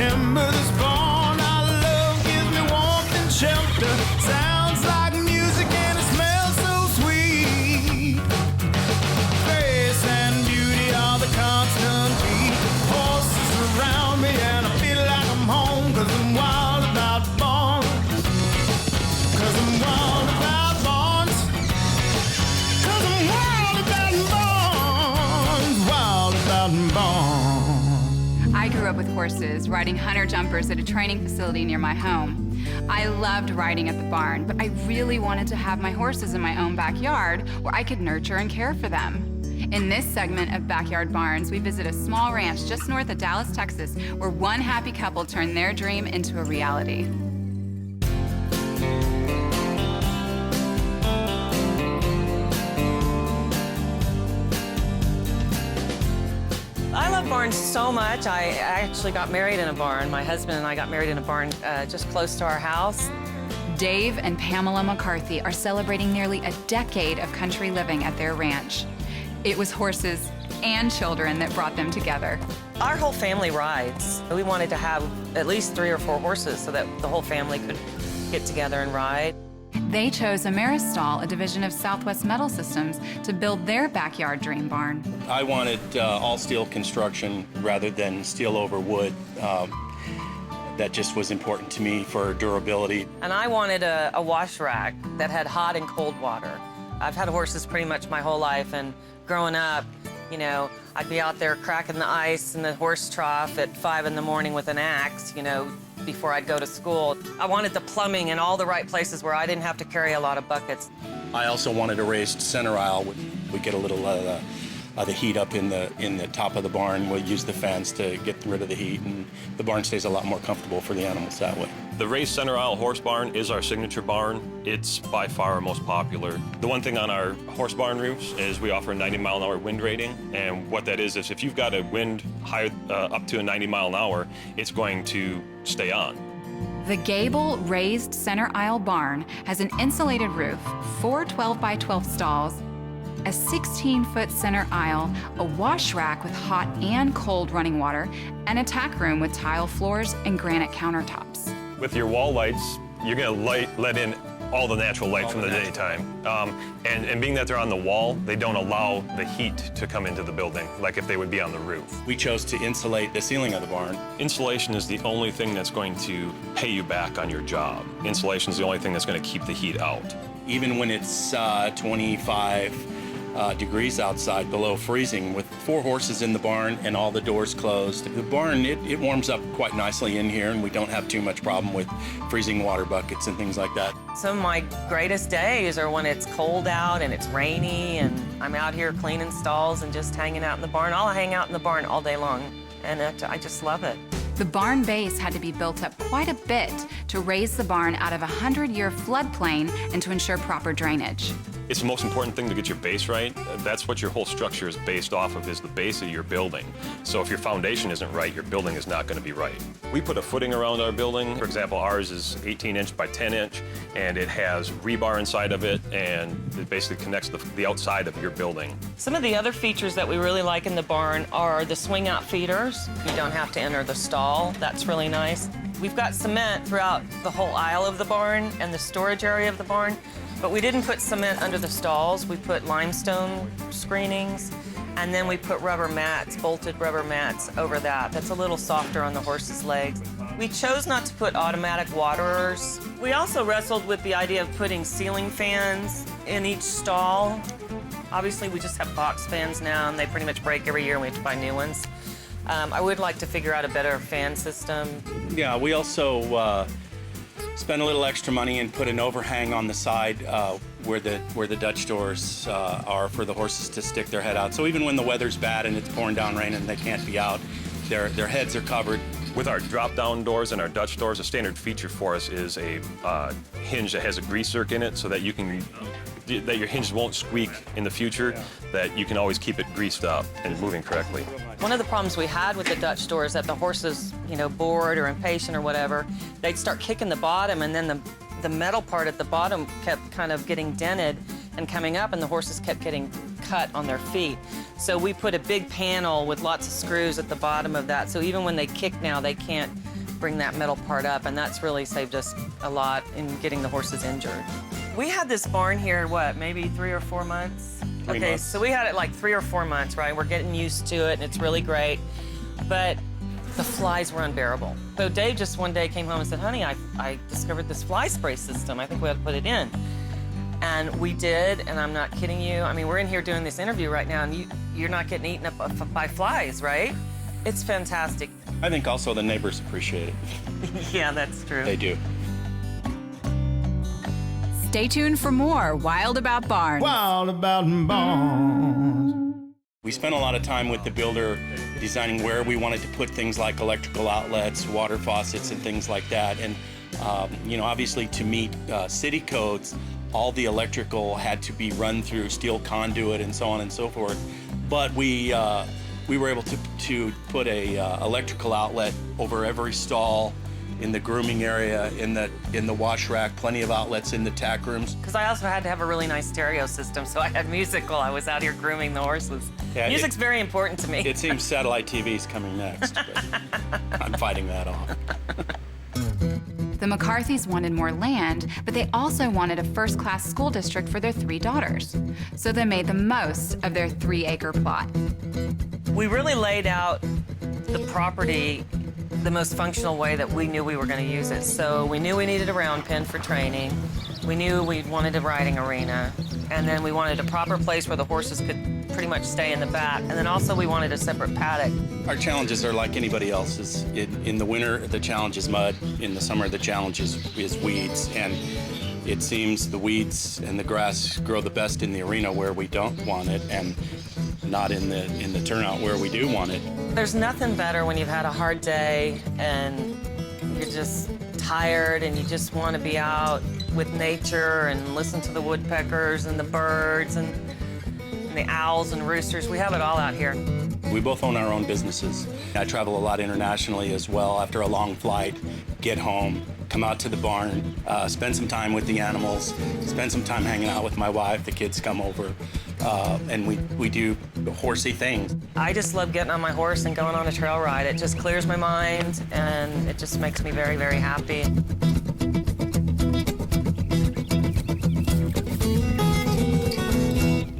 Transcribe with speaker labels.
Speaker 1: timber that's born. Our love gives me warmth and shelter. Sounds like music and it smells so sweet. Grace and beauty are the constant beat. Horses around me and I feel like I'm home. 'Cause I'm wild about barns. 'Cause I'm wild about barns. 'Cause I'm wild about barns. Wild about barns.
Speaker 2: I grew up with horses, riding hunter jumpers at a training facility near my home. I loved riding at the barn, but I really wanted to have my horses in my own backyard where I could nurture and care for them. In this segment of Backyard Barns, we visit a small ranch just north of Dallas, Texas, where one happy couple turned their dream into a reality.
Speaker 3: I love barns so much. I actually got married in a barn. My husband and I got married in a barn just close to our house.
Speaker 2: Dave and Pamela McCarthy are celebrating nearly a decade of country living at their ranch. It was horses and children that brought them together.
Speaker 3: Our whole family rides. We wanted to have at least 3 or 4 horses so that the whole family could get together and ride.
Speaker 2: They chose Ameristall, a division of Southwest Metal Systems, to build their backyard dream barn.
Speaker 4: I wanted all steel construction rather than steel over wood. That just was important to me for durability.
Speaker 3: And I wanted a wash rack that had hot and cold water. I've had horses pretty much my whole life, and growing up, you know, I'd be out there cracking the ice in the horse trough at 5 in the morning with an axe, you know, before I'd go to school. I wanted the plumbing in all the right places where I didn't have to carry a lot of buckets.
Speaker 4: I also wanted a raised center aisle. We get a little of the heat up in the top of the barn. We'll use the fans to get rid of the heat, and the barn stays a lot more comfortable for the animals that way.
Speaker 5: The raised center aisle horse barn is our signature barn. It's by far our most popular. The one thing on our horse barn roofs is we offer a 90-mile-an-hour wind rating, and what that is if you've got a wind higher up to a 90 mile an hour, it's going to stay on.
Speaker 2: The Gable Raised Center Aisle Barn has an insulated roof, 4 12-by-12 stalls, a 16-foot center aisle, a wash rack with hot and cold running water, and a tack room with tile floors and granite countertops.
Speaker 5: With your wall lights, you're going to let in all the natural light from the daytime. And being that they're on the wall, they don't allow the heat to come into the building, like if they would be on the roof.
Speaker 4: We chose to insulate the ceiling of the barn.
Speaker 5: Insulation is the only thing that's going to pay you back on your job. Insulation is the only thing that's going to keep the heat out.
Speaker 4: Even when it's 25 degrees outside below freezing, with 4 horses in the barn and all the doors closed, the barn, it warms up quite nicely in here, and we don't have too much problem with freezing water buckets and things like that.
Speaker 3: Some of my greatest days are when it's cold out and it's rainy and I'm out here cleaning stalls and just hanging out in the barn. I'll hang out in the barn all day long, and I just love it.
Speaker 2: The barn base had to be built up quite a bit to raise the barn out of a 100-year floodplain and to ensure proper drainage.
Speaker 5: It's the most important thing to get your base right. That's what your whole structure is based off of, is the base of your building. So if your foundation isn't right, your building is not going to be right. We put a footing around our building. For example, ours is 18-inch by 10-inch, and it has rebar inside of it, and it basically connects the outside of your building.
Speaker 3: Some of the other features that we really like in the barn are the swing-out feeders. You don't have to enter the stall. That's really nice. We've got cement throughout the whole aisle of the barn and the storage area of the barn, but we didn't put cement under the stalls. We put limestone screenings, and then we put rubber mats, bolted rubber mats over that. That's a little softer on the horse's legs. We chose not to put automatic waterers. We also wrestled with the idea of putting ceiling fans in each stall. Obviously, we just have box fans now, and they pretty much break every year, and we have to buy new ones. I would like to figure out a better fan system.
Speaker 4: Yeah, we also spent a little extra money and put an overhang on the side where the Dutch doors are for the horses to stick their head out. So even when the weather's bad and it's pouring down rain and they can't be out, their heads are covered.
Speaker 5: With our drop-down doors and our Dutch doors, a standard feature for us is a hinge that has a grease zerk in it, so that that your hinge won't squeak in the future, that you can always keep it greased up and moving correctly.
Speaker 3: One of the problems we had with the Dutch door is that the horses, you know, bored or impatient or whatever, they'd start kicking the bottom, and then the metal part at the bottom kept kind of getting dented and coming up, and the horses kept getting cut on their feet. So we put a big panel with lots of screws at the bottom of that, so even when they kick now, they can't bring that metal part up, and that's really saved us a lot in getting the horses injured. We had this barn here, what, maybe 3 or 4 months?
Speaker 4: 3
Speaker 3: okay,
Speaker 4: months.
Speaker 3: so we had it like 3 or 4 months, right? We're getting used to it, and it's really great. But the flies were unbearable. So Dave just one day came home and said, honey, I discovered this fly spray system. I think we ought to put it in. And we did, and I'm not kidding you. I mean, we're in here doing this interview right now, and you're not getting eaten up by flies, right? It's fantastic.
Speaker 4: I think also the neighbors appreciate it.
Speaker 3: Yeah, that's true.
Speaker 4: They do.
Speaker 2: Stay tuned for more Wild About Barns.
Speaker 1: Wild about barns.
Speaker 4: We spent a lot of time with the builder designing where we wanted to put things like electrical outlets, water faucets, and things like that. And, you know, obviously to meet city codes, all the electrical had to be run through steel conduit and so on and so forth. But we were able to put a electrical outlet over every stall, in the grooming area, in the wash rack, plenty of outlets in the tack rooms.
Speaker 3: Because I also had to have a really nice stereo system, so I had music while I was out here grooming the horses.
Speaker 4: Yeah,
Speaker 3: Music's very important to me.
Speaker 4: It seems satellite TV's coming next, but I'm fighting that off.
Speaker 2: The McCarthys wanted more land, but they also wanted a first-class school district for their 3 daughters. So they made the most of their 3-acre plot.
Speaker 3: We really laid out the property the most functional way that we knew we were going to use it. So we knew we needed a round pen for training. We knew we wanted a riding arena. And then we wanted a proper place where the horses could pretty much stay in the back. And then also we wanted a separate paddock.
Speaker 4: Our challenges are like anybody else's. In the winter, the challenge is mud. In the summer, the challenge is weeds. And it seems the weeds and the grass grow the best in the arena where we don't want it, and not in the turnout where we do want it.
Speaker 3: There's nothing better when you've had a hard day and you're just tired and you just want to be out with nature and listen to the woodpeckers and the birds and the owls and roosters. We have it all out here.
Speaker 4: We both own our own businesses. I travel a lot internationally as well. After a long flight, get home, come out to the barn, spend some time with the animals, spend some time hanging out with my wife. The kids come over, and we do horsey things.
Speaker 3: I just love getting on my horse and going on a trail ride. It just clears my mind, and it just makes me very, very happy.